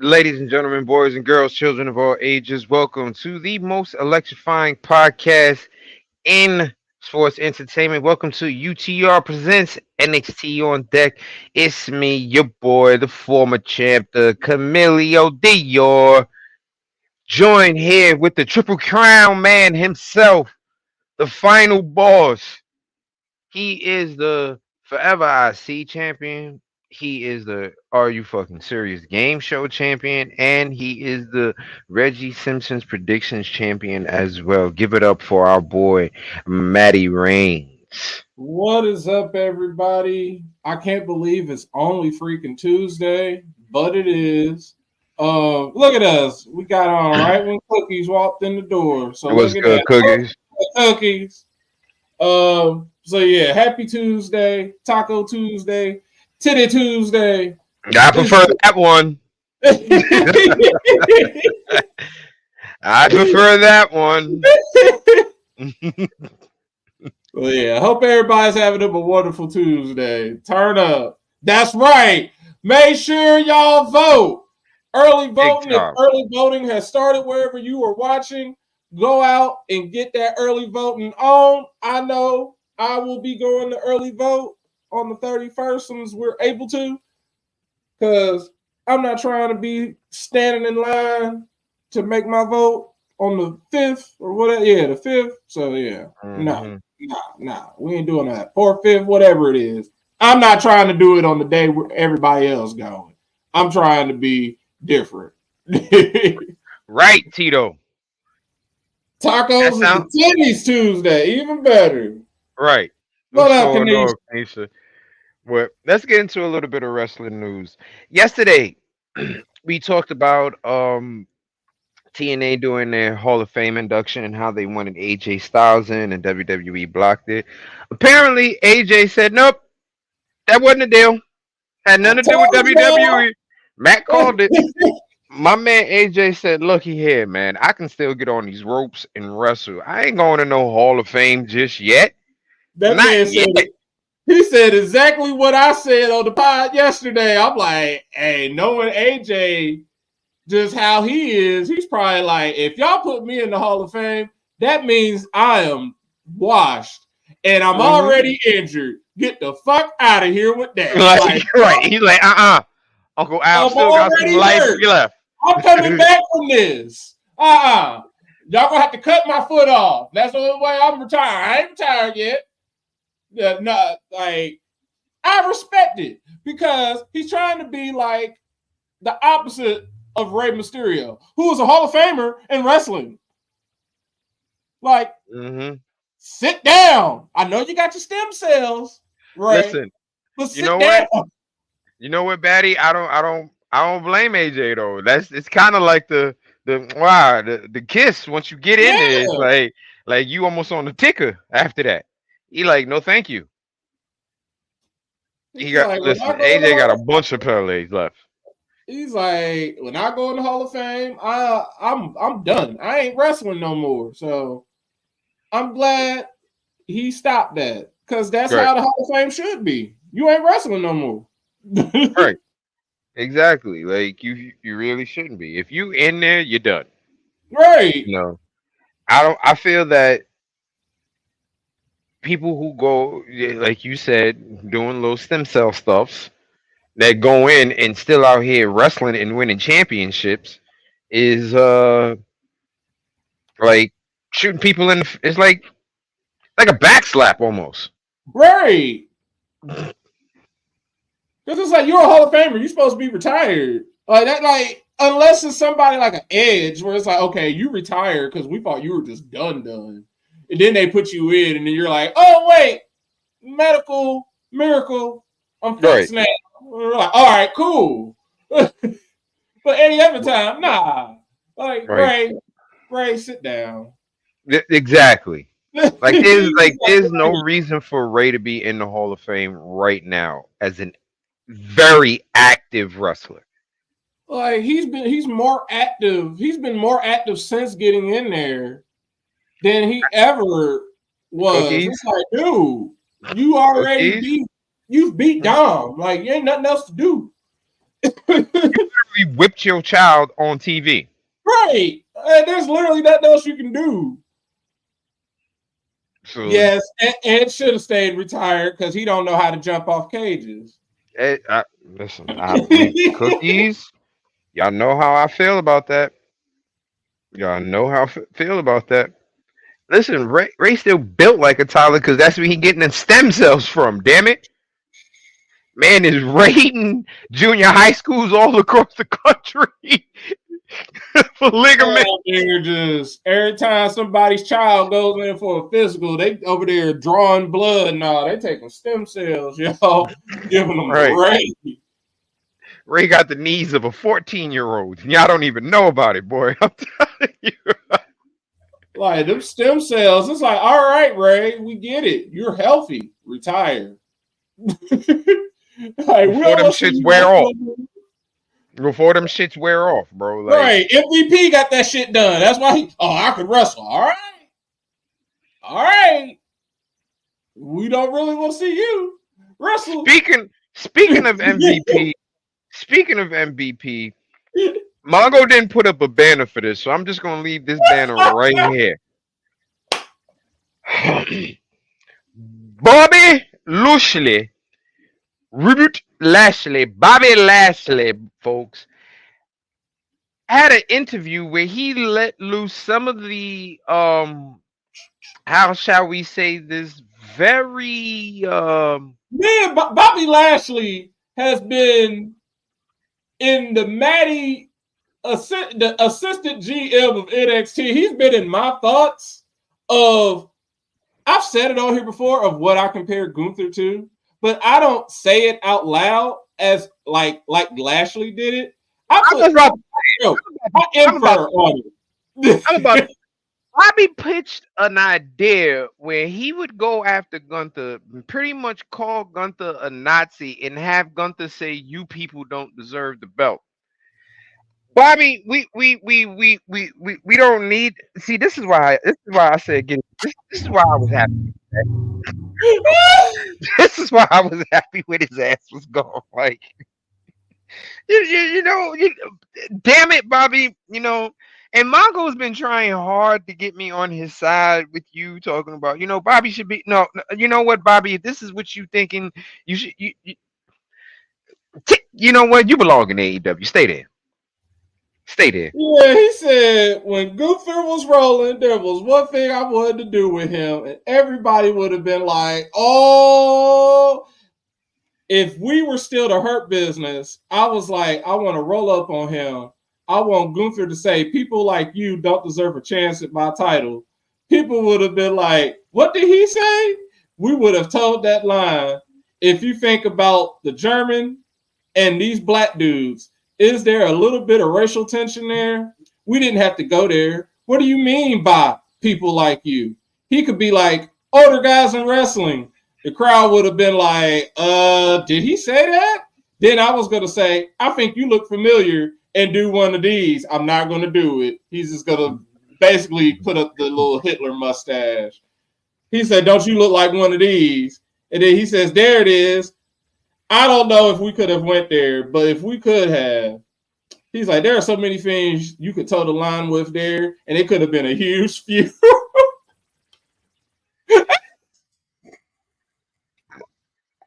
Ladies and gentlemen, boys and girls, children of all ages, welcome to the most electrifying podcast in sports entertainment. Welcome to UTR Presents NXT on Deck. It's me, your boy, the former champ, the Camilio Dior, joined here with the Triple Crown man himself, the final boss. He is the Forever IC champion. He is the Are You Fucking Serious game show champion. And he is the Reggie Simpson's predictions champion as well. Give it up for our boy, Matty Reigns. What is up, everybody? I can't believe it's only freaking Tuesday, but it is. Look at us. We got on right when Cookies walked in the door. So What's look at good, that. Cookies? Cookies. So yeah, happy Tuesday, Taco Tuesday, Titty Tuesday. I prefer that one. I prefer that one. Well, yeah, I hope everybody's having a wonderful Tuesday. Turn up. That's right. Make sure y'all vote. Early voting. If early voting has started wherever you are watching, go out and get that early voting on. I know I will be going to early vote on the 31st since we're able to, because I'm not trying to be standing in line to make my vote on the 5th or whatever. Yeah, the 5th. So, yeah, no. Nah, we ain't doing that. 4th, 5th, whatever it is. I'm not trying to do it on the day where everybody else going. I'm trying to be different. Right, Tito. Tacos and Titties Tuesday, even better. Right. What up, Kanisha? Well, let's get into a little bit of wrestling news. Yesterday, we talked about TNA doing their Hall of Fame induction and how they wanted AJ Styles in and WWE blocked it. Apparently, AJ said, nope, that wasn't a deal. Had nothing to do with WWE. Matt called it. My man AJ said, looky here, man, I can still get on these ropes and wrestle. I ain't going to no Hall of Fame just yet. That Not man said yet. He said exactly what I said on the pod yesterday. I'm like, hey, knowing AJ just how he is, he's probably like, if y'all put me in the Hall of Fame, that means I am washed and I'm already injured. Get the fuck out of here with that. Right. He's like, Uncle Al still got some life left. I'm coming back from this. Y'all gonna have to cut my foot off. That's the only way I'm retired. I ain't retired yet. Yeah, no, like, I respect it because he's trying to be like the opposite of Rey Mysterio, who is a Hall of Famer in wrestling. Like, sit down. I know you got your stem cells, right? Listen, but you know down. What? You know what, Batty? I don't blame AJ though. It's kind of like the kiss once you get in there. It's like you almost on the ticker after that. He like, no, thank you. He got like, listen. AJ got a bunch of parlays left. He's like, when I go in the Hall of Fame, I'm done. I ain't wrestling no more. So I'm glad he stopped that because that's how the Hall of Fame should be. You ain't wrestling no more. Right. Exactly. Like you really shouldn't be. If you in there, you're done. Right. You know, I feel that people who go, like you said, doing little stem cell stuffs that go in and still out here wrestling and winning championships is like shooting people in the, it's like a backslap almost. Right. Because it's like you're a Hall of Famer, you're supposed to be retired. Like that, like unless it's somebody like an Edge where it's like, okay, you retired because we thought you were just done. And then they put you in, and then you're like, oh, wait, medical miracle. I'm fixed now. We're like, all right, cool. But any other time, nah. Like, Ray, sit down. Exactly. There's no reason for Ray to be in the Hall of Fame right now as an very active wrestler. Like, he's more active. He's been more active since getting in there than he ever was. Cookies. It's like, dude, you already you've beat Dom. Like, you ain't nothing else to do. literally whipped your child on TV. Right. There's literally nothing else you can do. So yes, Ed should have stayed retired because he don't know how to jump off cages. listen, cookies. Y'all know how I feel about that. Y'all know how I feel about that. Listen, Ray still built like a toddler because that's where he getting the stem cells from. Damn it, man is raiding junior high schools all across the country for ligament. They're just every time somebody's child goes in for a physical, they over there drawing blood and all. They taking stem cells, y'all, giving them right. Ray got the knees of a 14-year-old. Y'all don't even know about it, boy. I'm telling you. Like them stem cells, it's like, all right, Ray, we get it. You're healthy. Retire. Like, before them shits wear off. Before them shits wear off, bro. Like, right. MVP got that shit done. That's why I could wrestle. All right. All right. We don't really want to see you wrestle. Speaking of MVP, Mongo didn't put up a banner for this, so I'm just gonna leave this banner right here. Bobby Lashley, Bobby Lashley, folks, had an interview where he let loose some of the how shall we say this, very man, Bobby Lashley has been in the the assistant GM of NXT. He's been in my thoughts of, I've said it on here before, of what I compare Gunther to, but I don't say it out loud as like Lashley did it. Bobby pitched an idea where he would go after Gunther, pretty much call Gunther a Nazi, and have Gunther say, "You people don't deserve the belt." Bobby, we don't need. See, this is why I said this is why I was happy. This is why I was happy when his ass was gone. Like, damn it, Bobby. And Mongo's been trying hard to get me on his side with you, talking about, Bobby should be you know what, Bobby, if this is what you thinking, you should you know what, you belong in AEW. Stay there. Yeah, he said when Gunther was rolling, there was one thing I wanted to do with him, and everybody would have been like, oh, if we were still the Hurt Business, I was like, I want to roll up on him. I want Gunther to say, people like you don't deserve a chance at my title. People would have been like, what did he say? We would have told that line. If you think about the German and these black dudes, is there a little bit of racial tension there? We didn't have to go there. What do you mean by people like you? He could be like, older guys in wrestling. The crowd would have been like, did he say that? Then I was going to say, I think you look familiar, and do one of these. I'm not going to do it. He's just going to basically put up the little Hitler mustache. He said, don't you look like one of these? And then he says, there it is. I don't know if we could have went there, but if we could have, he's like, there are so many things you could toe the line with there, and it could have been a huge feud.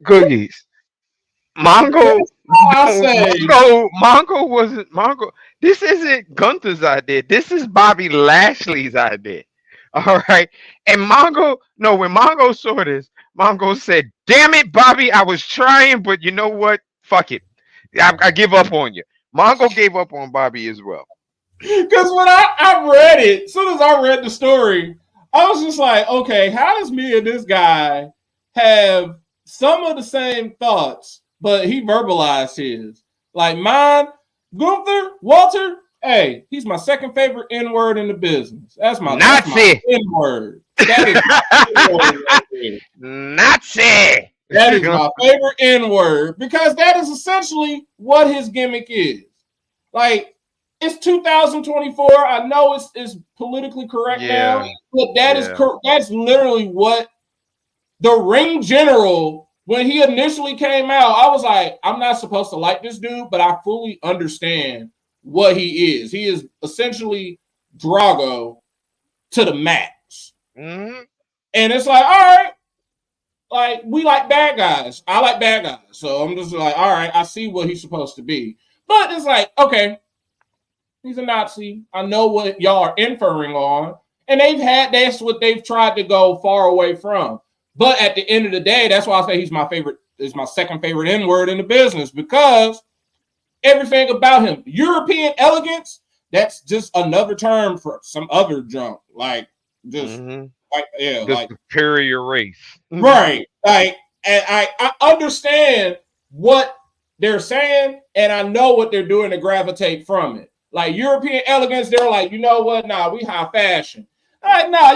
Cookies. Mongo wasn't Mongo. This isn't Gunther's idea. This is Bobby Lashley's idea. All right. And when Mongo saw this, Mongo said, damn it, Bobby, I was trying, but you know what? Fuck it. I give up on you. Mongo gave up on Bobby as well. Because when I read it, as soon as I read the story, I was just like, okay, how does me and this guy have some of the same thoughts, but he verbalized his? Like mine, Gunther, Walter, hey, he's my second favorite N-word in the business. That's my N-word. That is my N-word right there. Nazi. That is my favorite N-word because that is essentially what his gimmick is. Like, it's 2024. I know it's politically correct now, but that's literally what the ring general when he initially came out, I was like, I'm not supposed to like this dude, but I fully understand what he is. He is essentially Drago to the max. Mm-hmm. And it's like, all right, like we like bad guys. I like bad guys. So I'm just like, all right, I see what he's supposed to be. But it's like, okay, he's a Nazi. I know what y'all are inferring on. And that's what they've tried to go far away from. But at the end of the day, that's why I say he's my favorite, is my second favorite N-word in the business, because everything about him, European elegance, that's just another term for some other junk. Like, just like, yeah, the like superior race. Right. Like, and I understand what they're saying, and I know what they're doing to gravitate from it. Like European elegance, they're like, you know what? Nah, we high fashion. Like, nah,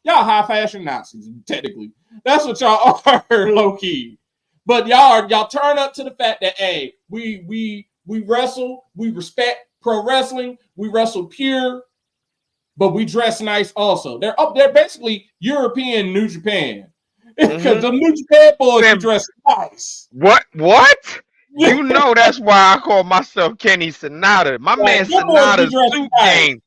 y'all high fashion Nazis, technically. That's what y'all are, low key. But y'all turn up to the fact that, hey, we wrestle, we respect pro wrestling, we wrestle pure, but we dress nice also. They're up there basically European New Japan. Because the New Japan boys be dressed nice. What? You know that's why I call myself Kenny Sonata. My man Sonata's suit game.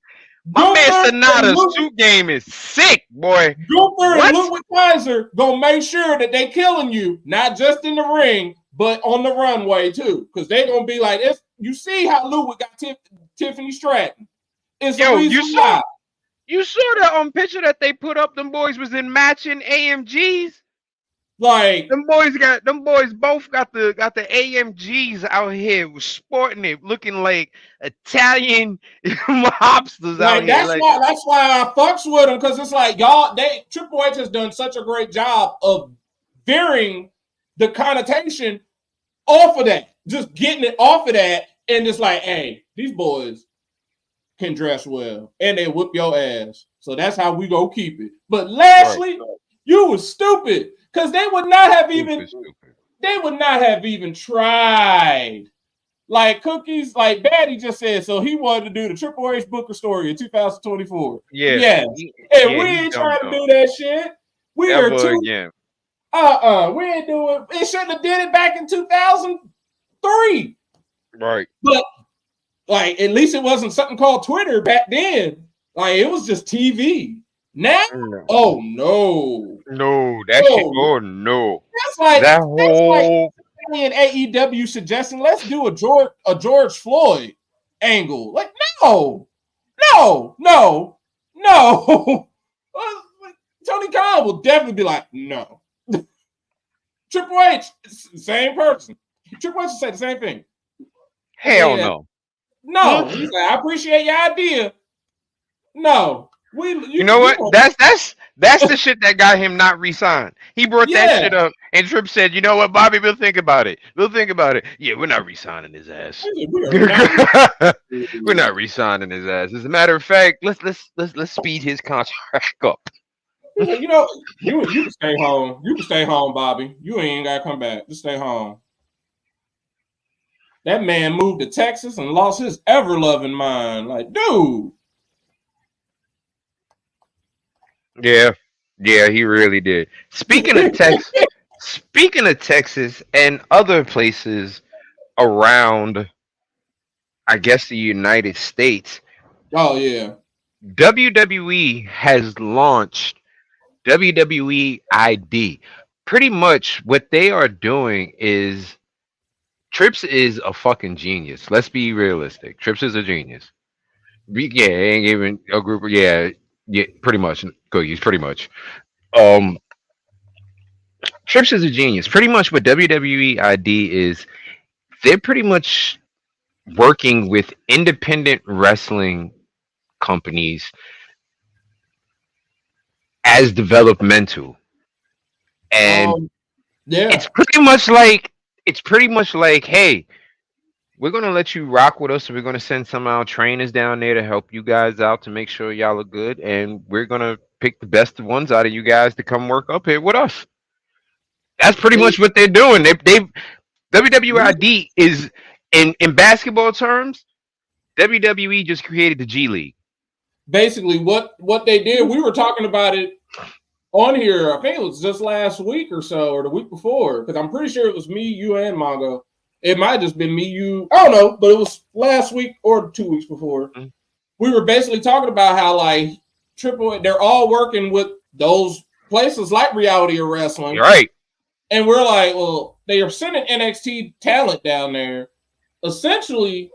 My man Sonata's suit game is sick, boy. Gunther and Ludwig Kaiser gonna make sure that they killing you, not just in the ring, but on the runway too. Because they're gonna be like, you see how Ludwig got Tiffany Stratton. It's Yo, you saw that picture that they put up? Them boys was in matching AMGs. Like them boys both got the AMGs out here, was sporting it, looking like Italian mobsters out here. That's why I fucks with them, because it's like Triple H has done such a great job of veering the connotation off of that, just getting it off of that, and it's like, hey, these boys can dress well and they whip your ass, so that's how we go keep it. But Lashley, you was stupid. Because they would not have even tried. Like Cookies, like Batty just said, so he wanted to do the Triple H Booker story in 2024. Yeah. Yes. And we ain't trying to do that shit. We are too. We ain't doing it. It shouldn't have did it back in 2003. Right. But like, at least it wasn't something called Twitter back then. Like, it was just TV. Now, oh no, that shit. Oh no, that's like that whole in AEW suggesting let's do a George Floyd angle. Like, no. Tony Khan will definitely be like, no. Triple H, same person. Triple H will say the same thing. Hell no. No, he's like, I appreciate your idea. No. You know what? That's the shit that got him not re-signed. He brought that shit up, and Tripp said, "You know what, Bobby? We'll think about it. Yeah, we're not re-signing his ass. We're not re-signing his ass. As a matter of fact, let's speed his contract up." You know, you can stay home. You can stay home, Bobby. You ain't gotta come back. Just stay home. That man moved to Texas and lost his ever-loving mind. Like, dude. Yeah, he really did. Speaking of Texas and other places around, I guess, the United States. Oh yeah. WWE has launched WWE ID. Pretty much what they are doing is Trips is a fucking genius. Let's be realistic. Trips is a genius. Ain't even a group. Yeah, pretty much. Cookies, pretty much. Trips is a genius. Pretty much what WWE ID is, they're pretty much working with independent wrestling companies as developmental. And it's pretty much like, hey, we're gonna let you rock with us. We're gonna send some of our trainers down there to help you guys out to make sure y'all are good, and we're gonna pick the best ones out of you guys to come work up here with us. That's pretty much what they're doing. They WWID is in basketball terms. WWE just created the G League. Basically, what they did, we were talking about it on here. I think it was just last week or so, or the week before, because I'm pretty sure it was me, you, and Mongo. It might have just been me, you. I don't know, but it was last week or 2 weeks before. Mm-hmm. We were basically talking about how like they're all working with those places like Reality or Wrestling, right? And we're like, well, they are sending NXT talent down there. Essentially,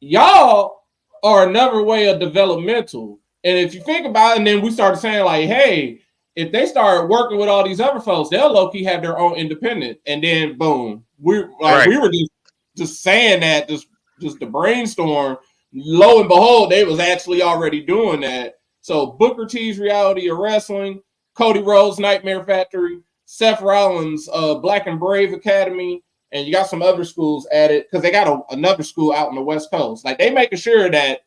y'all are another way of developmental. And if you think about it, and then we started saying like, hey, if they start working with all these other folks, they'll low-key have their own independent. And then boom, we were just saying that, just the brainstorm. Lo and behold, they was actually already doing that. So Booker T's Reality of Wrestling, Cody Rhodes Nightmare Factory, Seth Rollins Black and Brave Academy, and you got some other schools added because they got another school out on the West Coast. Like they making sure that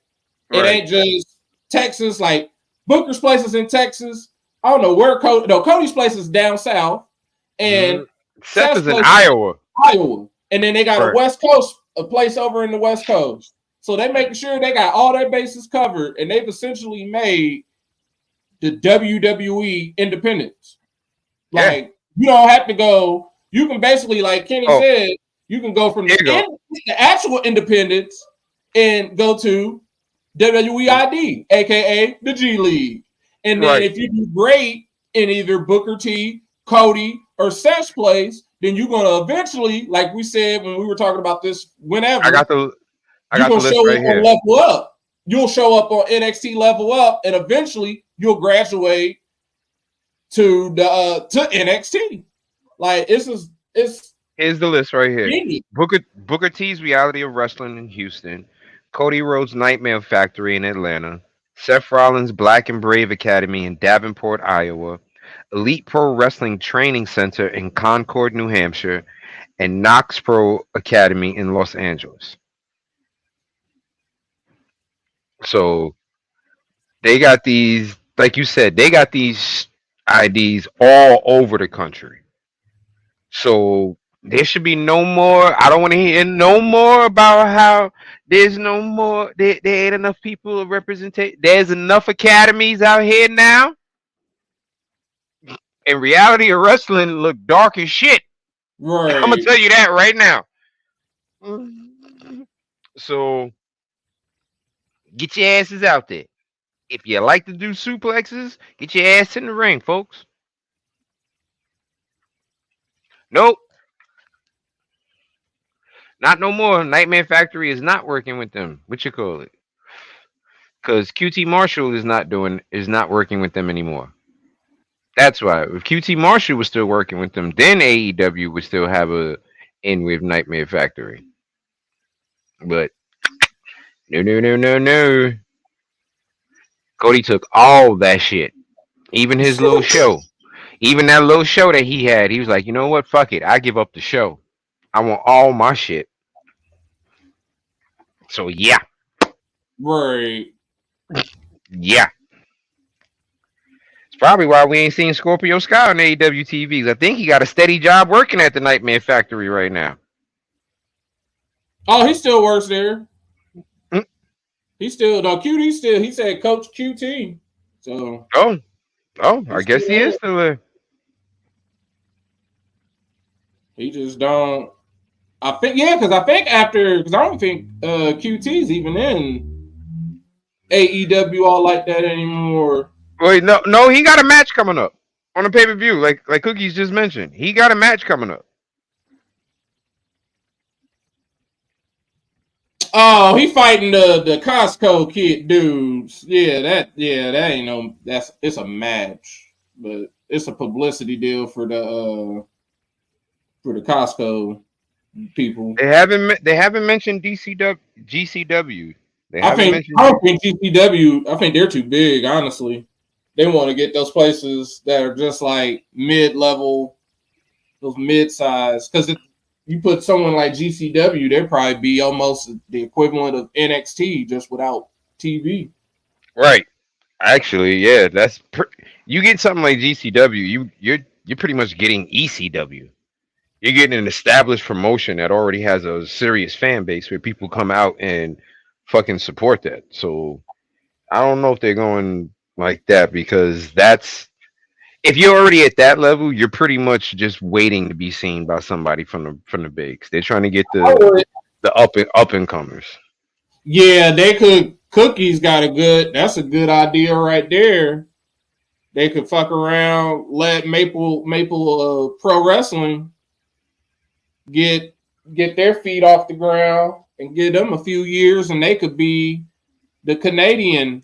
it ain't just Texas. Like Booker's place is in Texas. I don't know where Cody's place is down south, and Seth is in Iowa. And then they got a West Coast, a place over in the West Coast. So they making sure they got all their bases covered, and they've essentially made the WWE independence. Like you don't have to go. You can basically, like Kenny said, you can go from the actual independence and go to WEID, aka the G League. And then if you do great in either Booker T, Cody, or Seth's place, then you're gonna eventually, like we said when we were talking about this, whenever I got the list show right up here. On Level Up. You'll show up on NXT Level Up, and eventually you'll graduate to the to NXT. Like here's the list right here. Booker T's Reality of Wrestling in Houston, Cody Rhodes Nightmare Factory in Atlanta, Seth Rollins Black and Brave Academy in Davenport, Iowa, Elite Pro Wrestling Training Center in Concord, New Hampshire, and Knox Pro Academy in Los Angeles. So they got these, like you said, they got these IDs all over the country. So there should be no more. I don't want to hear no more about how there's no more. There ain't enough people to represent. There's enough academies out here now. And Reality of Wrestling look dark as shit. Right. I'm gonna tell you that right now. So get your asses out there. If you like to do suplexes, get your ass in the ring, folks. Nope. Not no more. Nightmare Factory is not working with them. What you call it? Because QT Marshall is not working with them anymore. That's why. If QT Marshall was still working with them, then AEW would still have a in with Nightmare Factory. But no. Cody took all that shit. Even his little show. Even that little show that he had, he was like, you know what? Fuck it. I give up the show. I want all my shit. So yeah. Right. Yeah. It's probably why we ain't seen Scorpio Sky on AEW TVs. I think he got a steady job working at the Nightmare Factory right now. Oh, he still works there. He still QT he said Coach QT. So I guess he is still there. He just don't. I think because I don't think QT's even in AEW all like that anymore. Wait, no, he got a match coming up on a pay-per-view, like Cookies just mentioned. He got a match coming up. Oh, he fighting the Costco kid dudes. That ain't no. It's a match, but it's a publicity deal for the Costco people. They haven't mentioned GCW. I don't think GCW. I think they're too big. Honestly, they want to get those places that are just like mid-level, those mid-size. Because you put someone like GCW, they'd probably be almost the equivalent of NXT, just without TV. Right. Actually, yeah, you get something like GCW, you're pretty much getting ECW. You're getting an established promotion that already has a serious fan base where people come out and fucking support that. So I don't know if they're going like that because if you're already at that level, you're pretty much just waiting to be seen by somebody from the bigs. They're trying to get I would. the up and comers. Yeah, they could. Cookies got a good. That's a good idea right there. They could fuck around, let Maple Pro Wrestling get their feet off the ground and give them a few years, and they could be the Canadian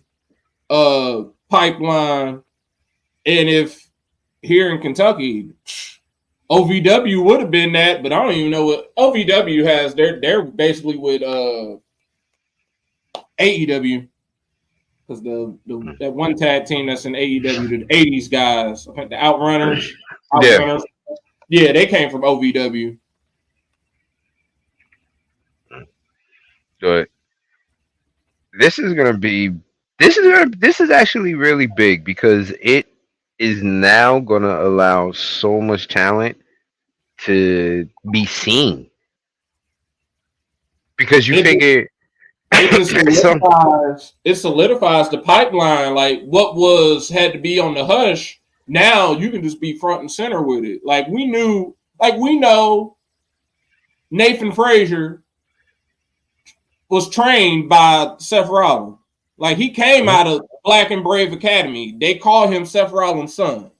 pipeline. And if here in Kentucky, OVW would have been that, but I don't even know what OVW has. They're basically with AEW. Because that one tag team that's in AEW, the 80s guys, the Outrunners. Yeah, they came from OVW. But this is actually really big because it is now gonna allow so much talent to be seen. Because you figure it just solidifies the pipeline. Like what had to be on the hush, now you can just be front and center with it. Like we know Nathan Frazier was trained by Seth Rollins. Like he came out of Black and Brave Academy. They call him Seth Rollins' son.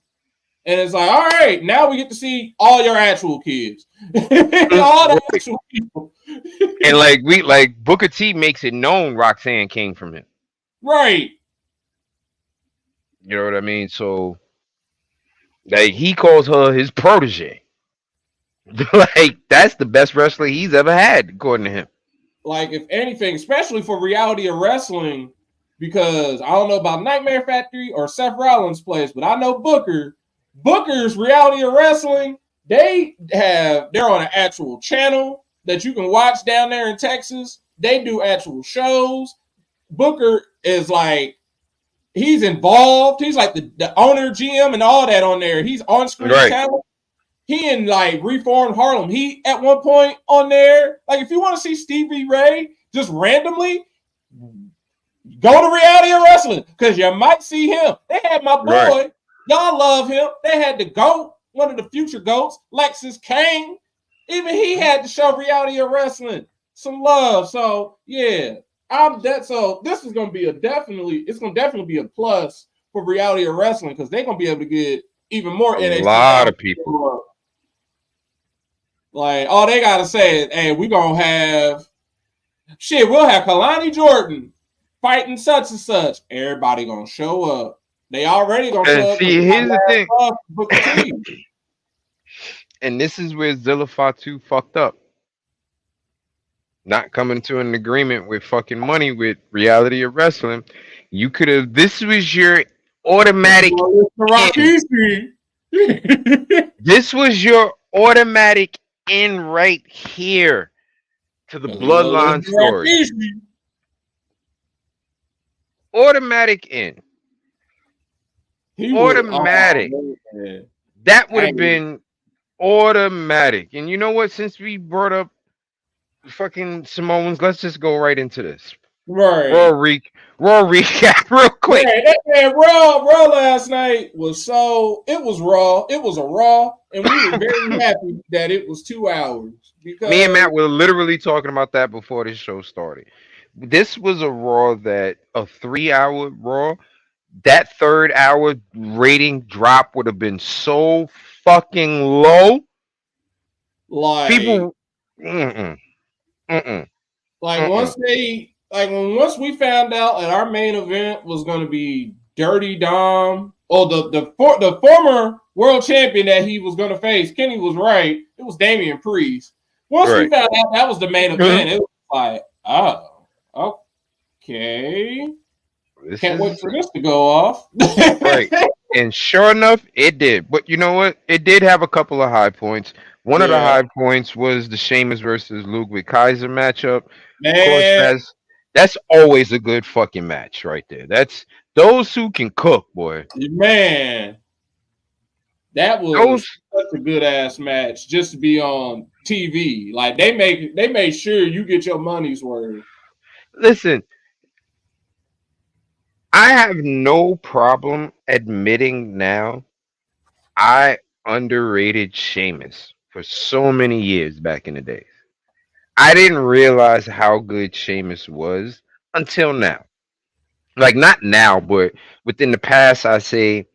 And it's like, all right, now we get to see all your actual kids. All the actual people. And Booker T makes it known Roxanne came from him. Right. You know what I mean? So he calls her his protege. That's the best wrestler he's ever had, according to him. Like, if anything, especially for reality of wrestling, because I don't know about Nightmare Factory or Seth Rollins' place, but I know Booker's reality of wrestling, they're on an actual channel that you can watch down there in Texas. They do actual shows. Booker is like, he's involved. He's like the owner, GM, and all that on there. He's on screen talent. He in Reformed Harlem. He at one point on there. Like, if you want to see Stevie Ray just randomly, go to reality of wrestling because you might see him. They had my boy. Right. Y'all love him. They had the GOAT, one of the future GOATs, Lexus Kane. Even he had to show reality of wrestling some love. So yeah, so this is gonna be it's gonna definitely be a plus for reality of wrestling because they're gonna be able to get even more NXT. A lot of people. Like, all they gotta say is, hey, we're gonna have we'll have Kalani Jordan fighting such and such. Everybody gonna show up. They already gonna show up. See, here's the thing. And this is where Zilla Fatu fucked up. Not coming to an agreement with fucking money with reality of wrestling. You could have. This was your automatic. This was your automatic in right here to the Bloodline story. Automatic in. Automatic. That would have been automatic. And you know what? Since we brought up fucking Samoans, let's just go right into this. Right. Raw recap real quick. Yeah, Raw last night was it was Raw. It was a Raw, and we were very happy that it was 2 hours. Because me and Matt were literally talking about that before this show started. This was a Raw a 3-hour Raw. That 3rd hour rating drop would have been so fucking low. Like people, once we found out that our main event was going to be Dirty Dom, the former world champion that he was going to face, Kenny was right. It was Damian Priest. Once we found out that was the main event, it was like, oh, okay. Can't wait for this to go off. Right. And sure enough, it did. But you know what? It did have a couple of high points. One of the high points was the Sheamus versus Ludwig Kaiser matchup. Man. Of course, that's always a good fucking match right there. That's those who can cook, boy. Man. That was such a good ass match just to be on TV. Like they made sure you get your money's worth. Listen, I have no problem admitting now I underrated Sheamus for so many years back in the day. I didn't realize how good Sheamus was until now. Like not now, but within the past, I say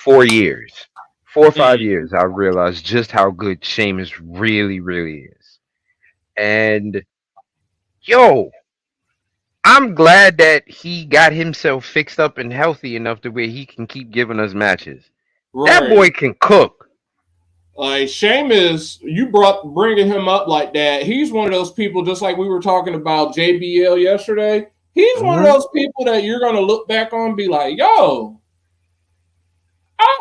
4 years, 4 or 5 years, I realized just how good Sheamus really, really is. And yo, I'm glad that he got himself fixed up and healthy enough to where he can keep giving us matches. That Right. boy can cook. Like Sheamus, you bringing him up like that. He's one of those people, just like we were talking about JBL yesterday. He's one of Hmm. those people that you're gonna look back on and be like, "Yo, I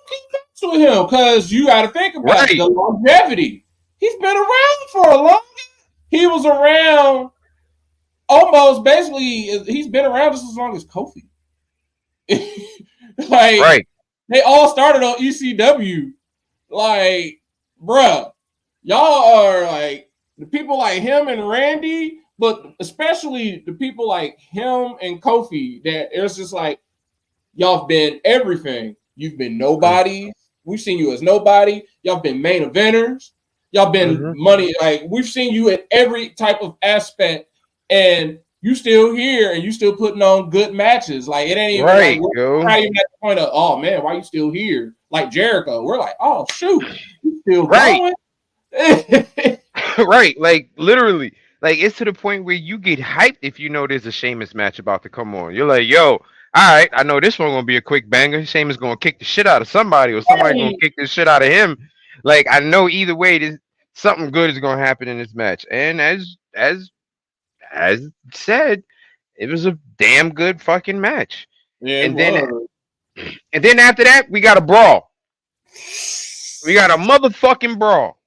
keep mess with him," because you got to think about it, Right. the longevity. He's been around for a long. He was around almost basically. He's been around just as long as Kofi. Like Right. they all started on ECW. Like, bruh, y'all are like the people like him and Randy, but especially the people like him and Kofi that it's just like y'all have been everything. You've been nobody. We've seen you as nobody. Y'all have been main eventers. Y'all been Mm-hmm. money. Like we've seen you in every type of aspect, and you still here and you still putting on good matches. Like it ain't even like Right, we're yo. not even at the point of oh man, why you still here? Like Jericho, we're like oh shoot, you still Right. going? Right. Like literally. Like it's to the point where you get hyped if you know there's a Sheamus match about to come on. You're like, yo, all right, I know this one gonna be a quick banger. Sheamus gonna kick the shit out of somebody, or somebody gonna Hey, kick the shit out of him. Like I know either way, this something good is gonna happen in this match. And as said, it was a damn good fucking match. yeah, it And then was. and then after that, we got a brawl. We got a motherfucking brawl.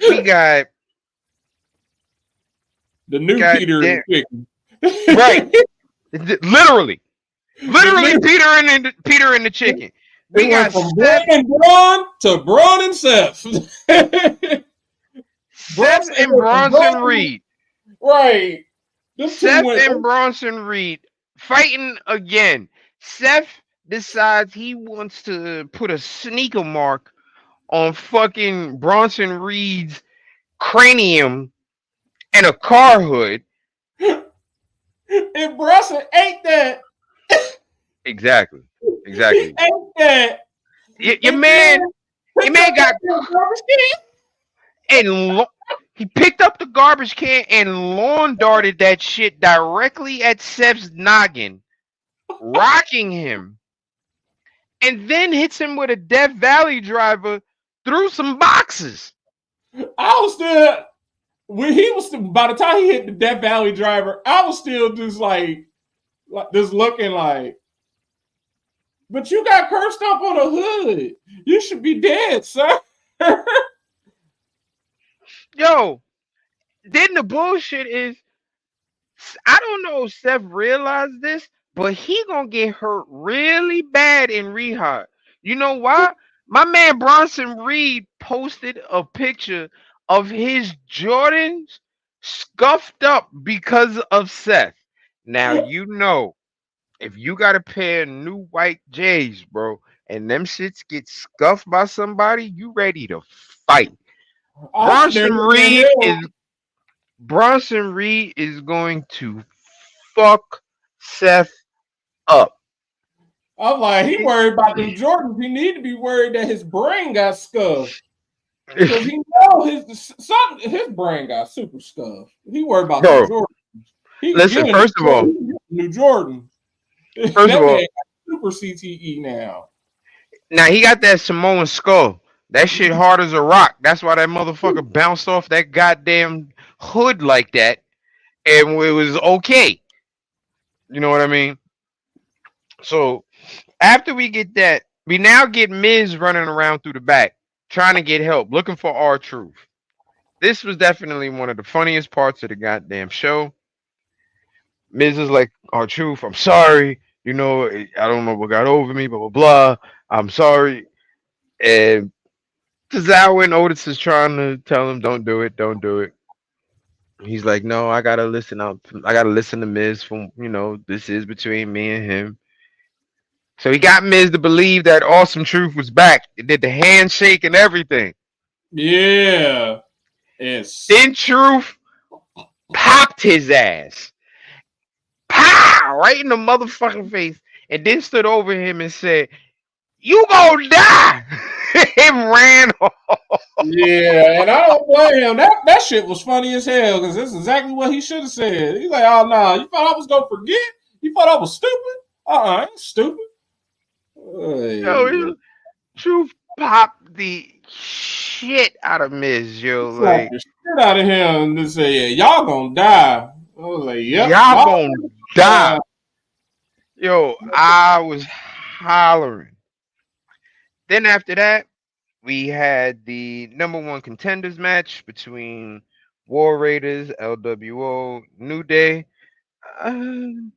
We The new got Peter and damn the chicken. right. Literally. The Literally new, Peter and the chicken. it We went got from Braun and Braun to Braun and Seth. Seth It and went from Bronson Braun, Reed. right. Them two Seth went. and Bronson Reed fighting again. Seth decides he wants to put a sneaker mark on fucking Bronson Reed's cranium and a car hood. And Bronson ate that. Exactly. He Exactly. ate that. Your And man, then your picked man up that got damn garbage can. and he picked up the garbage can and lawn darted that shit directly at Seth's noggin, rocking him, and then hits him with a Death Valley driver through some boxes. I was still when he was still, by the time he hit the Death Valley driver, I was still just like just looking like, but you got cursed up on a hood. You should be dead, sir. Yo, then the bullshit is, I don't know if Seth realized this, but he gonna get hurt really bad in rehab. You know why? My man Bronson Reed posted a picture of his Jordans scuffed up because of Seth. Now you know if you got a pair of new white J's, bro, and them shits get scuffed by somebody, you ready to fight. I was sitting there Bronson looking at Reed him. is Bronson Reed is going to fuck Seth up. I'm like, he worried about them Jordans. He need to be worried that his brain got scuffed. Because he know his brain got super scuffed. He worried about them Bro, Jordans. He can listen, get a new first of all, Jordan. He can get a new Jordan. first of That all, man got super CTE now. now he got that Samoan skull. That shit hard as a rock. That's why that motherfucker bounced off that goddamn hood like that, and it was okay. You know what I mean? So after we get that, we now get Miz running around through the back, trying to get help, looking for R-Truth. This was definitely one of the funniest parts of the goddamn show. Miz is like, R-Truth, I'm sorry. You know, I don't know what got over me, blah, blah, blah. I'm sorry. And Tozawa and Otis is trying to tell him, don't do it, don't do it. He's like, no, I gotta listen out. I gotta listen to Miz from, this is between me and him. So he got Miz to believe that Awesome Truth was back. It did the handshake and everything. Yeah. Yes. Then Truth popped his ass. Pow! Right in the motherfucking face. And then stood over him and said, "You gonna die!" And ran off. Yeah, and I don't blame him. That shit was funny as hell because that's exactly what he should have said. He's like, "Oh no, you thought I was gonna forget? You thought I was stupid? I ain't stupid." Yo, Truth popped the shit out of Miz, yo. Slapped Like, the shit out of him and say, "Yeah, y'all gonna die." I was like, "Yep, y'all gonna die. Yo, I was hollering. Then after that, we had the number one contenders match between War Raiders, LWO, New Day. Um,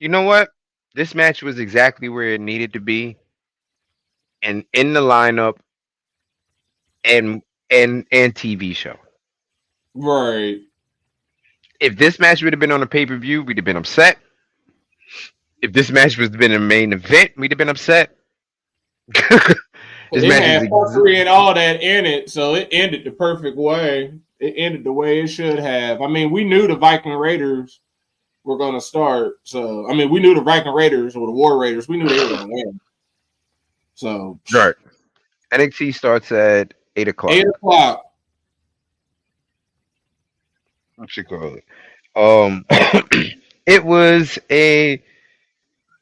you know what? This match was exactly where it needed to be, and in the lineup, and TV show. Right. If this match would have been on a pay per view, we'd have been upset. If this match was been a main event, we'd have been upset. This It match had is fuckery and all that in it, so it ended the perfect way. It ended the way it should have. I mean, we knew the Viking Raiders were going to start. So, I mean, we knew the Viking Raiders or the War Raiders. We knew they were going to win. So, right. NXT starts at 8 o'clock. 8 o'clock. What you call it? It was a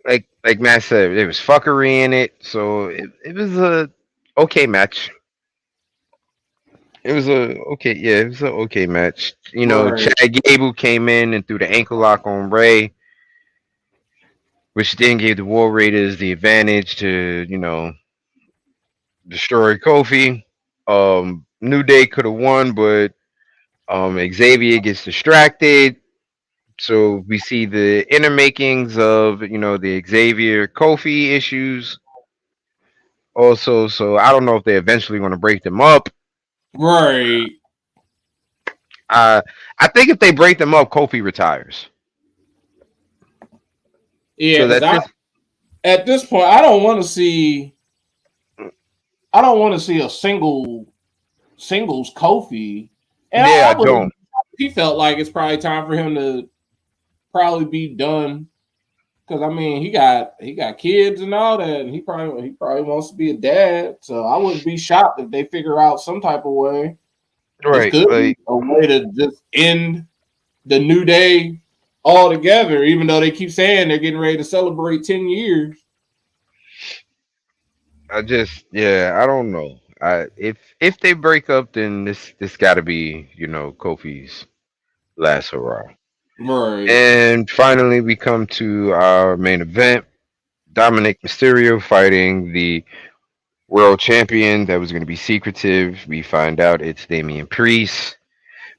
like Matt said, there was fuckery in it, so it was a okay match. It was a okay, yeah, it was an okay match. You know, Right. Chad Gable came in and threw the ankle lock on Ray, which then gave the War Raiders the advantage to, destroy Kofi. New Day could have won, but Xavier gets distracted. So we see the inner makings of, the Xavier Kofi issues. Also, so I don't know if they're eventually going to break them up. Right. I think if they break them up, Kofi retires. Yeah, So because at this point, I don't want to see a singles Kofi. And yeah, I don't. He felt like it's probably time for him to probably be done. Because I mean, he got kids and all that, and he probably wants to be a dad. So I wouldn't be shocked if they figure out some type of way. Right, This could be a way to just end the New Day altogether, even though they keep saying they're getting ready to celebrate 10 years. I don't know. If they break up, then this got to be Kofi's last hurrah. Right. And finally, we come to our main event: Dominic Mysterio fighting the world champion that was going to be secretive. We find out it's Damian Priest.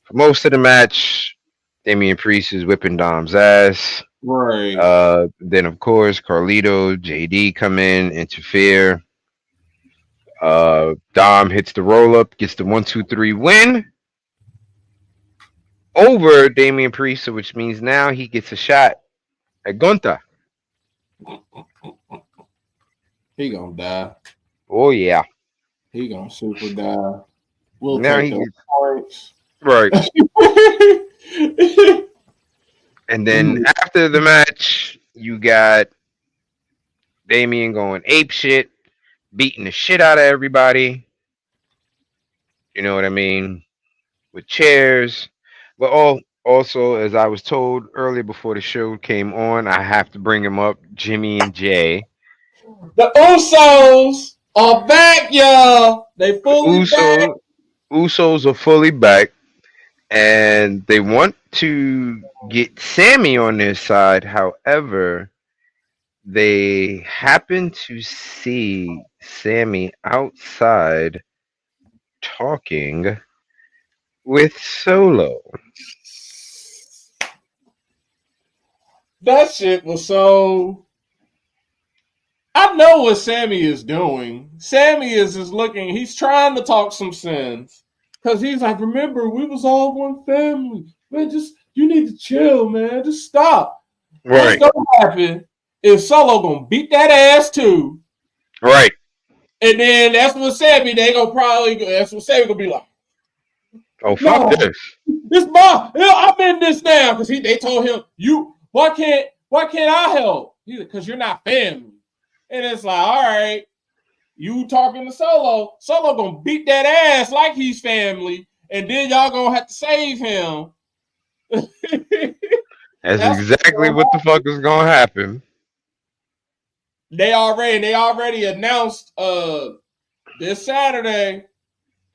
For most of the match, Damian Priest is whipping Dom's ass. Right. Then of course Carlito, JD come in, interfere. Dom hits the roll up, gets the 1-2-3 win over Damian Priest, which means now he gets a shot at Gunther. He gonna die. Oh yeah. He gonna super die. We'll Now take he those gets points. right. And then after the match, you got Damian going ape shit, beating the shit out of everybody. You know what I mean? With chairs. But also, as I was told earlier before the show came on, I have to bring him up, Jimmy and Jay. The Usos are back, y'all. They fully back. Usos are fully back. And they want to get Sammy on their side. However, they happen to see Sammy outside talking with Solo. That shit was so. I know what Sammy is doing. Sammy is just looking. He's trying to talk some sense because he's like, remember, we was all one family. Man, you need to chill, man. Just stop. Right. What's gonna happen is Solo gonna beat that ass too. Right. And then that's what Sammy, that's what Sammy gonna be like. Oh, fuck this. This I'm in this now. Because they told him, why can't I help? Because you're not family. And it's like, all right, you talking to Solo. Solo gonna beat that ass like he's family. And then y'all gonna have to save him. That's exactly what the fuck is gonna happen. They already announced this Saturday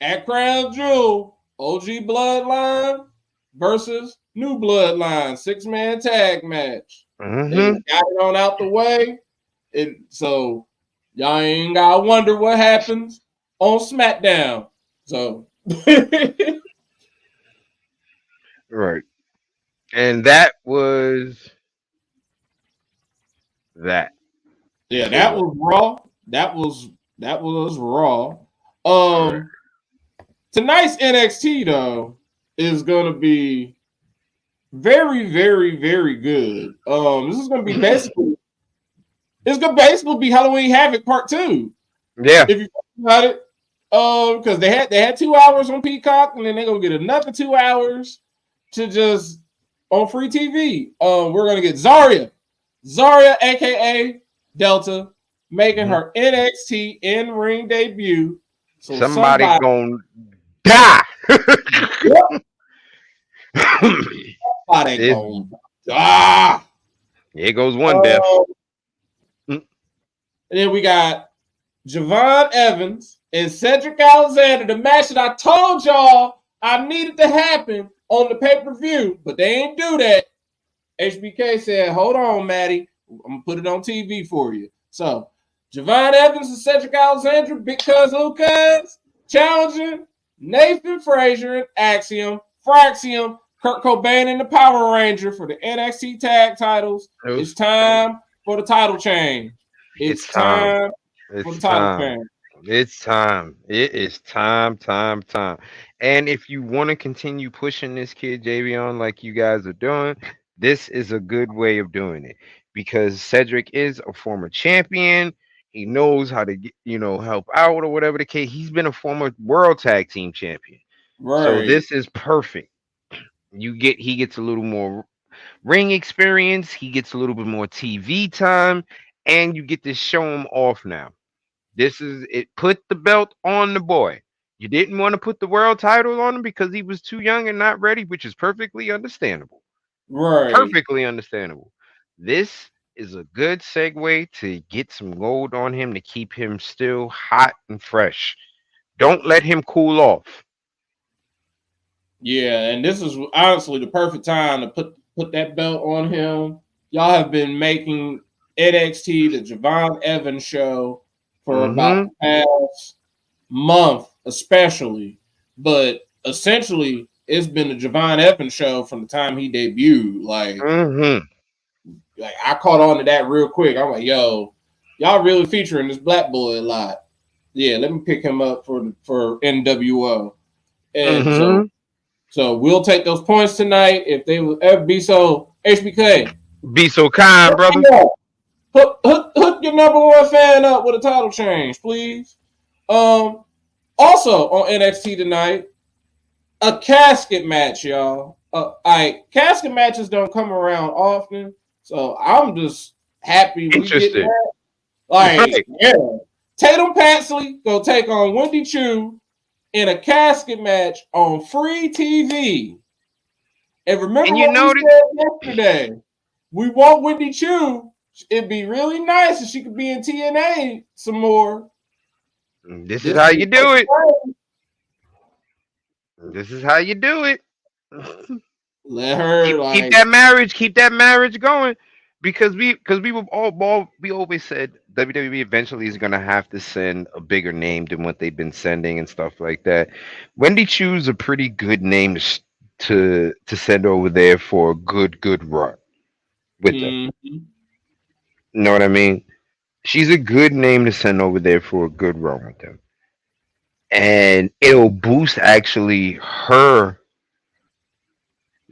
at Crown Jewel, OG Bloodline versus New Bloodline 6-man tag match. Mm-hmm. They got it on out the way, so y'all ain't gotta wonder what happens on SmackDown. So right, and that was that. Yeah, that was Raw. That was Raw. Right. Tonight's NXT though is gonna be very, very, very good. This is gonna be basically be Halloween Havoc Part 2. Yeah. If you think about it. Because they had 2 hours on Peacock, and then they're gonna get another 2 hours to just on free TV. We're gonna get Zarya, aka Delta, making her NXT in-ring debut. So somebody gonna die. Somebody gonna die. Here goes one death. And then we got Javon Evans and Cedric Alexander, the match that I told y'all I needed to happen on the pay-per-view, but they ain't do that. HBK said, hold on, Maddie. I'm going to put it on TV for you. So, Javon Evans and Cedric Alexander, Big Cuz Lucas, challenging Nathan Frazier and Axiom, Fraxium, Kurt Cobain and the Power Ranger for the NXT tag titles. It's time for the title change. It's time for the title change. It's time. It is time. And if you want to continue pushing this kid Javion like you guys are doing, this is a good way of doing it, because Cedric is a former champion. He knows how to get, help out or whatever the case. He's been a former world tag team champion. Right. So this is perfect. He gets a little more ring experience. He gets a little bit more TV time, and you get to show him off now. This is it. Put the belt on the boy. You didn't want to put the world title on him because he was too young and not ready, which is perfectly understandable. Right. Perfectly understandable. This is a good segue to get some gold on him to keep him still hot and fresh. Don't let him cool off. Yeah, and this is honestly the perfect time to put that belt on him. Y'all have been making NXT the Javon Evans show for about the past month, especially. But essentially, it's been the Javon Evans show from the time he debuted. Like I caught on to that real quick. I'm like, yo, y'all really featuring this black boy a lot. Yeah, let me pick him up for NWO. And so we'll take those points tonight if they will ever be so. HBK, be so kind, brother. Hook your number one fan up with a title change, please. Also on NXT tonight, a casket match, y'all. Casket matches don't come around often, so I'm just happy we get that. Yeah. Tatum Paxley go take on Wendy Chu in a casket match on free TV. And remember what we said yesterday? We want Wendy Chu. It'd be really nice if she could be in TNA some more. This is how you do it. This is how you do it. Let her keep that marriage going, because we always said WWE eventually is gonna have to send a bigger name than what they've been sending and stuff like that. Wendy Chu's a pretty good name to send over there for a good run with them. You know what I mean? She's a good name to send over there for a good run with them. And it'll boost actually her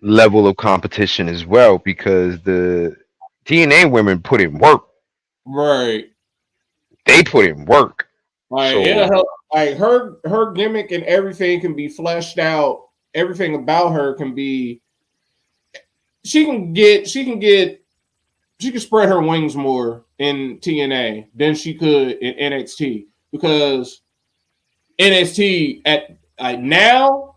level of competition as well, because the TNA women put in work. Right. They put in work. Like So it'll help. Like her gimmick and everything can be fleshed out. Everything about her can be. She can spread her wings more in TNA than she could in NXT because NXT at like now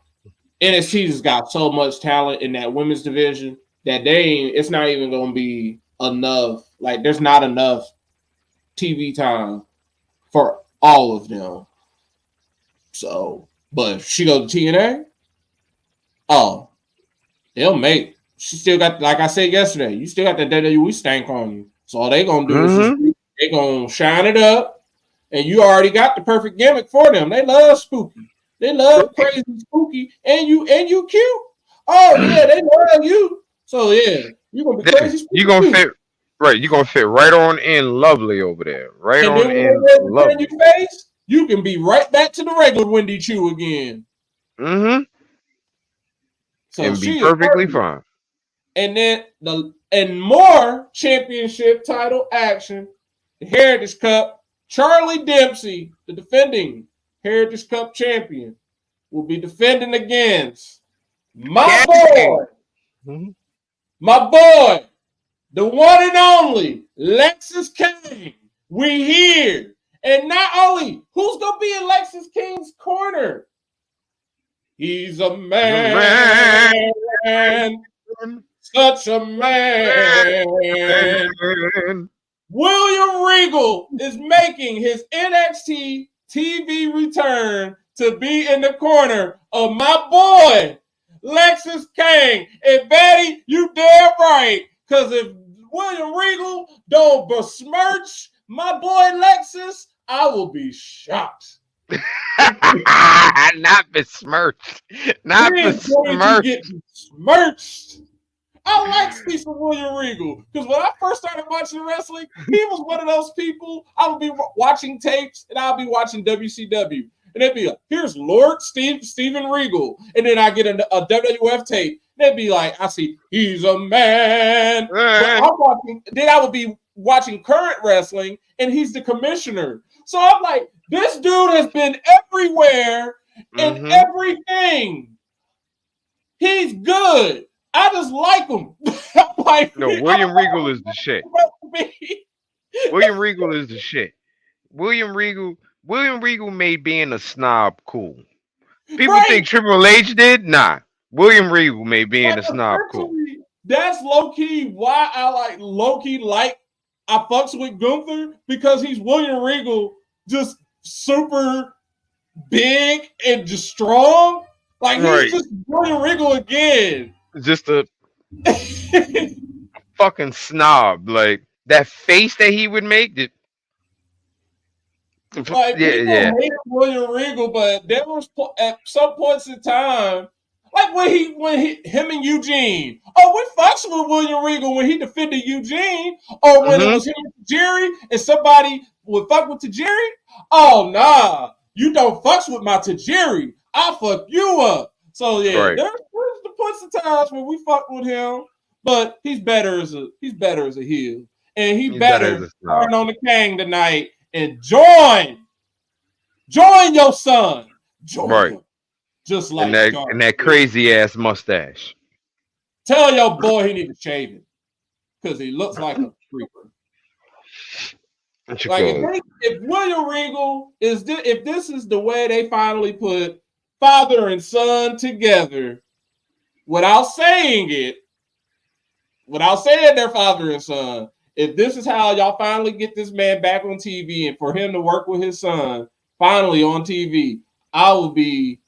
NXT has got so much talent in that women's division that it's not even gonna be enough. Like there's not enough TV time for all of them. So, but if she goes to TNA, oh, they'll make. She still got, like I said yesterday, you still got the WWE stank on you. So all they gonna do is they gonna shine it up, and you already got the perfect gimmick for them. They love spooky. They love crazy spooky, and you cute. Oh yeah, they love you. So yeah, you gonna be crazy. You gonna fit right. You gonna fit right on in lovely over there. Right and on then in when they turn lovely. your face, you can be right back to the regular Wendy Chu again. Mm-hmm. So And be she is perfectly perfect. fine. And then more championship title action. The Heritage Cup. Charlie Dempsey, the defending Heritage Cup champion, will be defending against my boy, the one and only Lexis King. We here. And not only, who's going to be in Lexis King's corner? He's a man. Such a man. William Regal is making his NXT TV return to be in the corner of my boy, Lexis King. And Betty, you damn right. Because if William Regal don't besmirch my boy Lexis, I will be shocked. Not besmirched. Not besmirched. Get besmirched. I like Steve William Regal because when I first started watching wrestling, he was one of those people. I would be watching tapes and I'll be watching WCW, and they'd be like, "Here's Lord Steven Regal," and then I get a WWF tape. They'd be like, "I see he's a man." But then I would be watching current wrestling, and he's the commissioner. So I'm like, this dude has been everywhere and everything. He's good. I just like him. Like, no, William Regal is the shit. William Regal is the shit. William Regal made being a snob cool. People think Triple H did? Nah. William Regal made being a snob cool. That's low-key why I I fucks with Gunther because he's William Regal, just super big and just strong. Like he's just William Regal again. Just a fucking snob. Like that face that he would make. Like people hate William Regal, but there was at some points in time, like when him and Eugene. Oh, we fucks with William Regal when he defended Eugene, or when it was him and Tajiri, and somebody would fuck with Tajiri. Oh nah, you don't fucks with my Tajiri. I'll fuck you up. So yeah, there's the points of times when we fuck with him, but he's better as a heel, and he's better turn on the Kang tonight and join your son. Join him. Just like and that crazy ass mustache. Tell your boy he need to shave it because he looks like a creeper. Like if William Regal if this is the way they finally put father and son together without saying they're father and son, if this is how y'all finally get this man back on TV and for him to work with his son finally on TV, I will be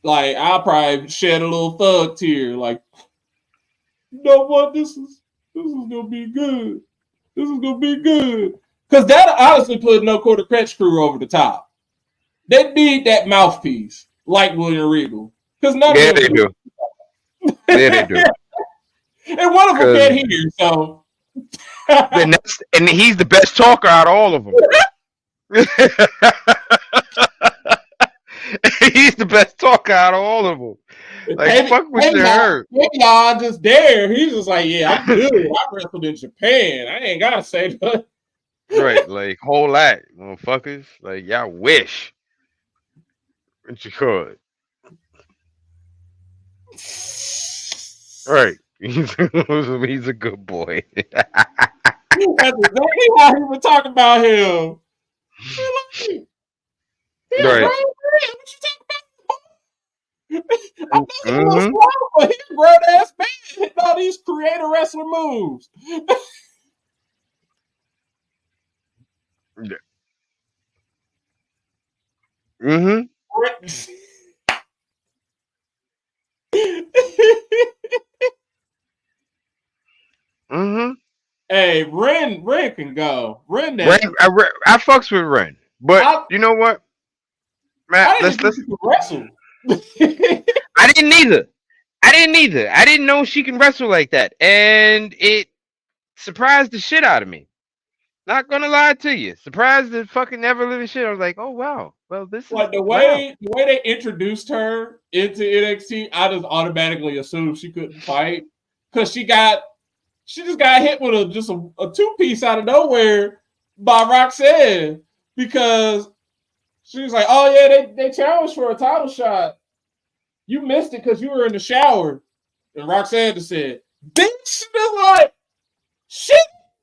like, I'll probably shed a little thug tear. Like, you know what? This is gonna be good. This is gonna be good. Because that honestly put No Quarter Catch Crew over the top. They need that mouthpiece like William Regal. Because they do. They do. And one of them can't hear, so. and he's the best talker out of all of them. He's the best talker out of all of them. Like, fuck what you heard. Y'all just there. He's just like, yeah, I'm good. I wrestled in Japan. I ain't gotta say nothing. Right, like whole lot, motherfuckers. Like y'all wish that you could. Right. He's a good boy. That's exactly how he was talking about him. Like, he a grown Right. man. What you talking about? I know he a little Mm-hmm. small, but he's a grown ass man hitting all these creator wrestler moves. Mm-hmm. Mm-hmm. Hey, Ren can go. Ren Ren, that I fucks with Ren, but I you know what, Matt? I didn't think she could wrestle. I didn't either. I didn't know she can wrestle like that, and it surprised the shit out of me. Not gonna lie to you, surprised the fucking ever living shit. I was like, oh wow, well this is Like the wow. way they introduced her into NXT, I just automatically assumed she couldn't fight because she just got hit with a 2-piece out of nowhere by Roxanne because she was like, "Oh yeah, they challenged for a title shot. You missed it because you were in the shower." And Roxanne just said, "Bitch," was like, "She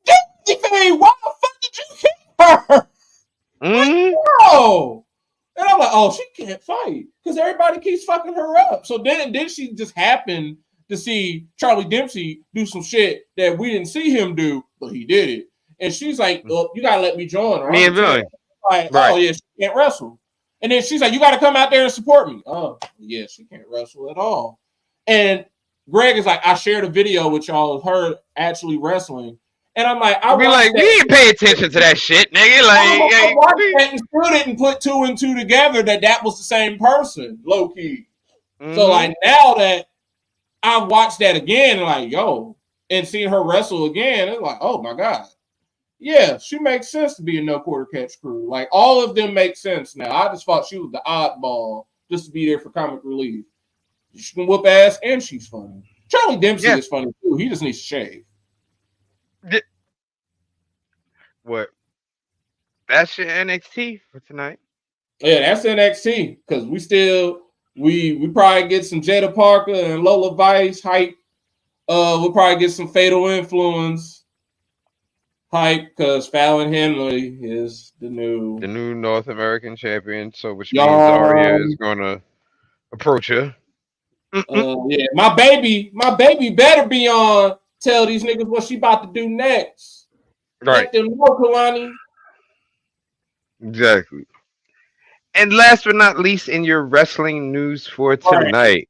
did anything. Why the fuck did you hit her?" Like, Mm-hmm. no. And I'm like, "Oh, she can't fight because everybody keeps fucking her up." So then she just happened to see Charlie Dempsey do some shit that we didn't see him do, but he did it. And she's like, "Oh, you gotta let me join her. Me I'm a and champ." Billy, Like, "Oh right? yeah, she can't wrestle." And then she's like, "You gotta come out there and support me." Oh yeah, she can't wrestle at all. And Greg is like, "I shared a video with y'all of her actually wrestling." And I'm like, I Be watched like, we that. didn't pay attention to that shit, nigga. I Like, watched that and still didn't put 2 and 2 together that was the same person, low key. So mm-hmm. like now that I watched that again, like yo, and seeing her wrestle again, it's like, oh my god, yeah, she makes sense to be a no quarter catch crew. Like all of them make sense now. I just thought she was the oddball just to be there for comic relief. She can whoop ass and she's funny. Charlie Dempsey Yeah. is funny too. He just needs to shave. What? That's your NXT for tonight. Yeah, that's NXT because we probably get some Jada Parker and Lola Vice hype. We'll probably get some Fatal Influence hype because Fallon Henley is the The new new North American champion, so which means Zarya is yarn. gonna approach her. Yeah, my baby better be on. Tell these niggas what she about to do next. Right. Let them know, Kalani. Exactly. And last but not least, in your wrestling news for All right, tonight,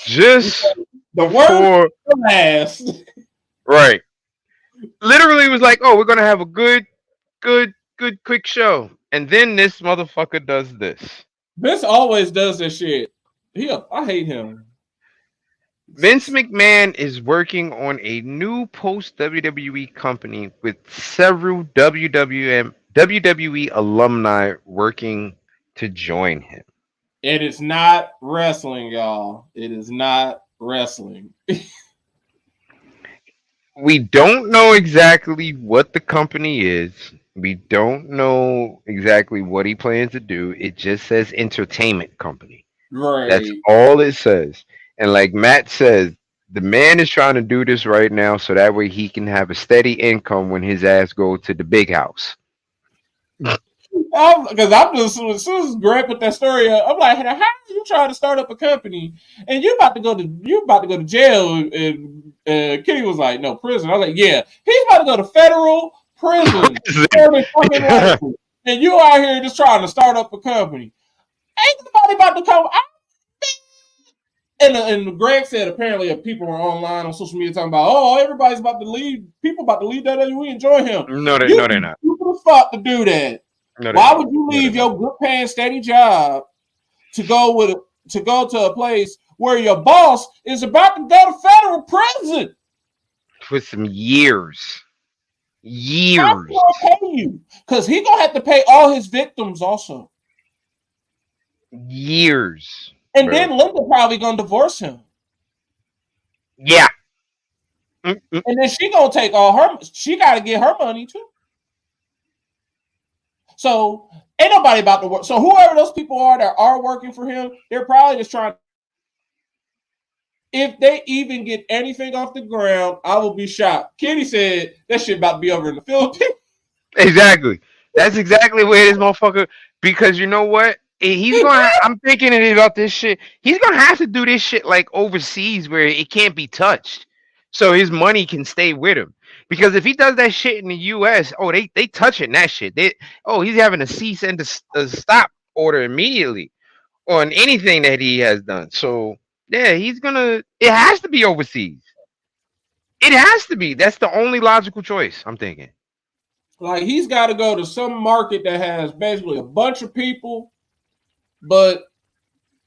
just the word before, last. right, literally was like, oh, we're gonna have a good, quick show, and then this motherfucker does this. Vince always does this shit. I hate him. Vince McMahon is working on a new post WWE company with several WWE alumni working to join him. It is not wrestling, y'all. It is not wrestling. We don't know exactly what the company is. We don't know exactly what he plans to do. It just says entertainment company. That's Right. all it says. And like Matt says, the man is trying to do this right now so that way he can have a steady income when his ass go to the big house. Because I'm just as soon as Grant put that story up, I'm like, how are you trying to start up a company and you about to go to jail? And Kenny was like, no, prison. I was like, yeah, he's about to go to federal prison. And you out here just trying to start up a company. Ain't nobody about to come. And Greg said apparently if people are online on social media talking about, oh, everybody's about to leave, people about to leave WWE and join him. No, You they're not. stupid as fuck to do that. No, they're Why not. would you No, they're leave not. your good paying steady job to go to a place where your boss is about to go to federal prison? For some years. How's he Years. gonna pay you? Because he gonna have to pay all his victims also. Years. And Bro. then Linda probably gonna divorce him. Yeah. Mm-mm. And then she gonna take all her. She gotta get her money too. So ain't nobody about to work. So whoever those people are that are working for him, they're probably just trying. If they even get anything off the ground, I will be shocked. Kenny said that shit about to be over in the Philippines. Exactly. That's exactly where this motherfucker. Because you know what? He's gonna. I'm thinking about this shit. He's gonna have to do this shit like overseas where it can't be touched, so his money can stay with him. Because if he does that shit in the U.S., oh, they touching that shit. He's having a cease and a stop order immediately on anything that he has done. So yeah, he's gonna. It has to be overseas. It has to be. That's the only logical choice. I'm thinking. Like he's got to go to some market that has basically a bunch of people, but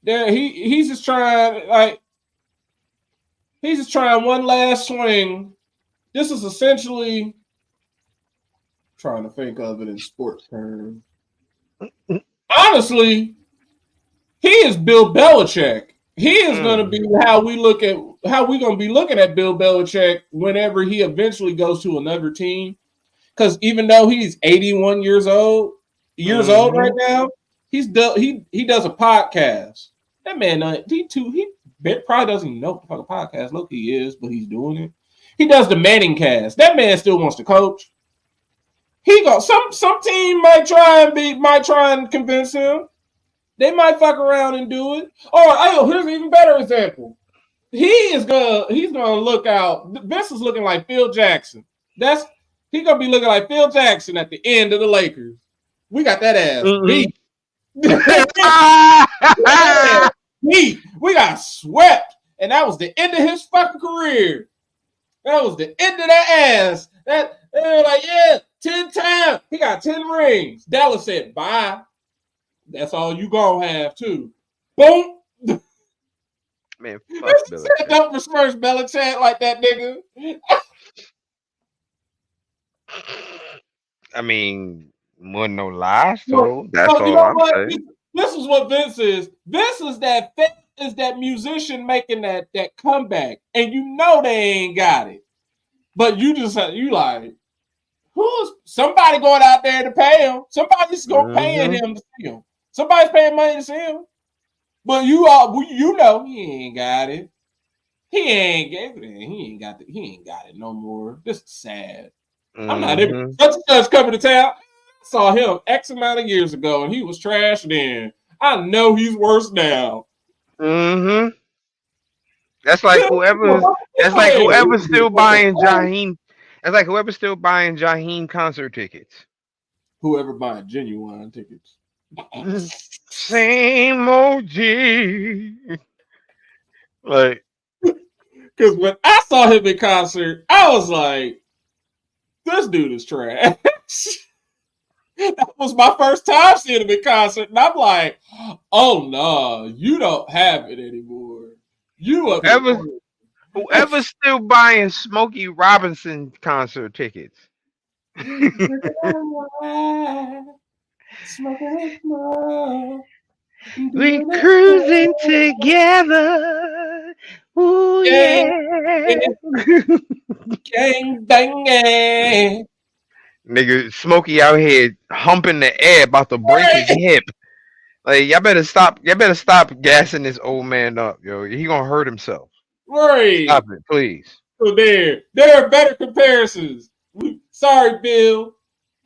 there he's just trying one last swing. This is essentially trying to think of it in sports terms. Honestly, he is Bill Belichick. He is going to be how we're going to be looking at Bill Belichick whenever he eventually goes to another team. Because even though he's 81 years old right now, he does a podcast. That man, he probably doesn't even know what the fuck a podcast Loki is, but he's doing it. He does the Manning cast. That man still wants to coach. He got some team might try and convince him. They might fuck around and do it. Or here's an even better example. He's gonna look out. Vince is looking like Phil Jackson. He's gonna be looking like Phil Jackson at the end of the Lakers. We got that ass beat. Beat. We got swept, and that was the end of his fucking career. That was the end of that ass. They were like, yeah, 10 times. He got 10 rings. Dallas said, bye. That's all you gonna have too. Boom. Man, fuck Belichick. Don't besmirch Belichick like that, nigga. I mean, wasn't no lie, so that's all I'm saying. This is what Vince is. Vince is that musician making that comeback, and you know they ain't got it, but you like, who's somebody going out there to pay him? Somebody's gonna pay him to see him. Somebody's paying money to see him, but you know he ain't got it. He ain't got it no more. This is sad. I'm not even such coming to town. I saw him X amount of years ago, and he was trash then. I know he's worse now. That's like whoever's still buying Jaheim. That's like whoever's still buying Jaheim concert tickets. Whoever buying Genuine tickets. Same OG. Like, because when I saw him in concert, I was like, this dude is trash. That was my first time seeing him in concert, and I'm like, oh no, you don't have it anymore. Whoever's still buying Smokey Robinson concert tickets. We cruising together. Ooh, yeah. Gang banging. Nigga, Smokey out here humping the air, about to break his hip. Like, y'all better stop gassing this old man up, yo. He gonna hurt himself. Right. Stop it, please. So there are better comparisons. Sorry, Bill.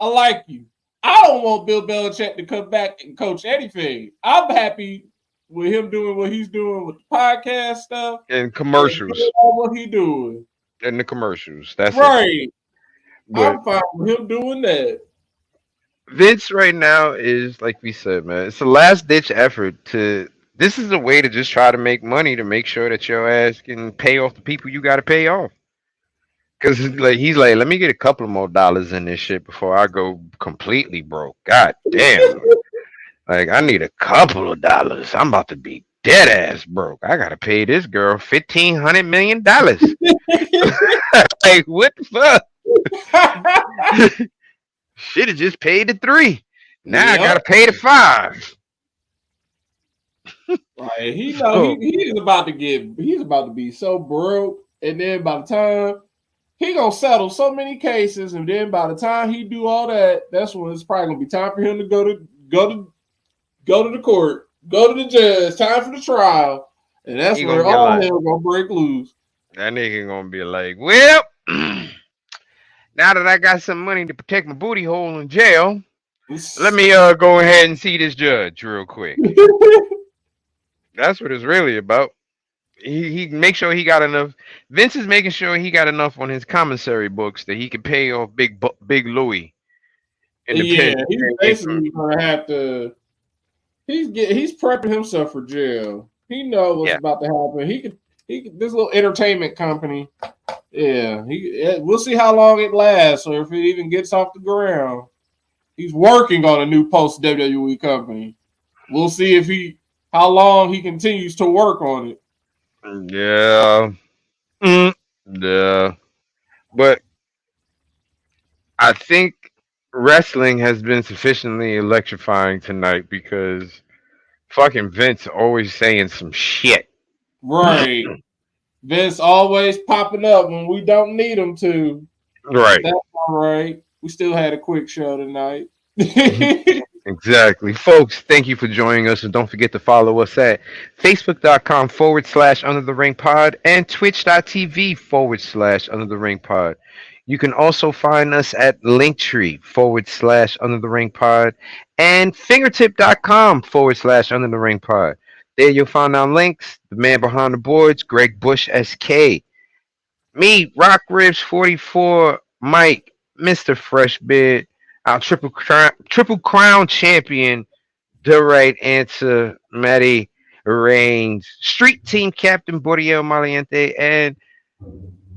I like you. I don't want Bill Belichick to come back and coach anything. I'm happy with him doing what he's doing with the podcast stuff and commercials. What he doing and the commercials. That's right. I'm fine with him doing that. Vince right now is, like we said, man, it's a last ditch effort this is a way to just try to make money to make sure that your ass can pay off the people you got to pay off. Because like he's like, let me get a couple more dollars in this shit before I go completely broke. God damn. Like, I need a couple of dollars. I'm about to be dead ass broke. I got to pay this girl $1,500 million. Like, what the fuck? Should have just paid the 3. Now I gotta pay the 5. Right. He's about to be so broke, and then by the time he gonna settle so many cases, and then by the time he do all that, that's when it's probably gonna be time for him to go to the court, go to the judge, time for the trial, and that's where all hell gonna break loose. That nigga gonna be like, well, now that I got some money to protect my booty hole in jail, let me go ahead and see this judge real quick. That's what it's really about. He make sure he got enough. Vince is making sure he got enough on his commissary books that he can pay off Big Louie. Yeah, he's basically gonna have to. He's prepping himself for jail. He knows what's about to happen. He could this little entertainment company. Yeah, we'll see how long it lasts, or if it even gets off the ground. He's working on a new post WWE company. We'll see how long he continues to work on it. Yeah. Yeah. But I think wrestling has been sufficiently electrifying tonight because fucking Vince always saying some shit. Right. Vince always popping up when we don't need him to. Right. That's all right. We still had a quick show tonight. Exactly. Folks, thank you for joining us, and don't forget to follow us at facebook.com/Under the Ring Pod and twitch.tv/Under the Ring Pod. You can also find us at linktree/Under the Ring Pod and fingertip.com/Under the Ring Pod. There you'll find our links. The man behind the boards, Greg Bush SK. Me, Rock Ribs 44, Mike, Mr. Freshbeard, our triple crown champion, the right answer, Matty Reigns, street team captain Boriel Maliente, and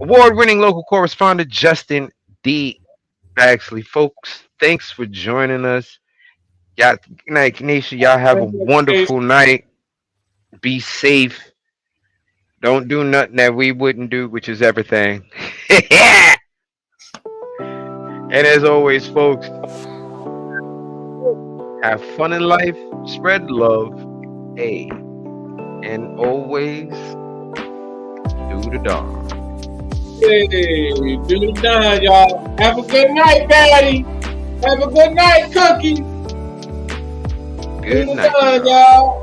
award-winning local correspondent Justin D. Baxley. Folks, thanks for joining us. Y'all, good night, Kanisha. Y'all have a wonderful night. Be safe. Don't do nothing that we wouldn't do, which is everything. And as always, folks, have fun in life, spread love, and always do the darn. Hey, do the darn, y'all. Have a good night, Patty. Have a good night, Cookie. Good do the night, darn, y'all.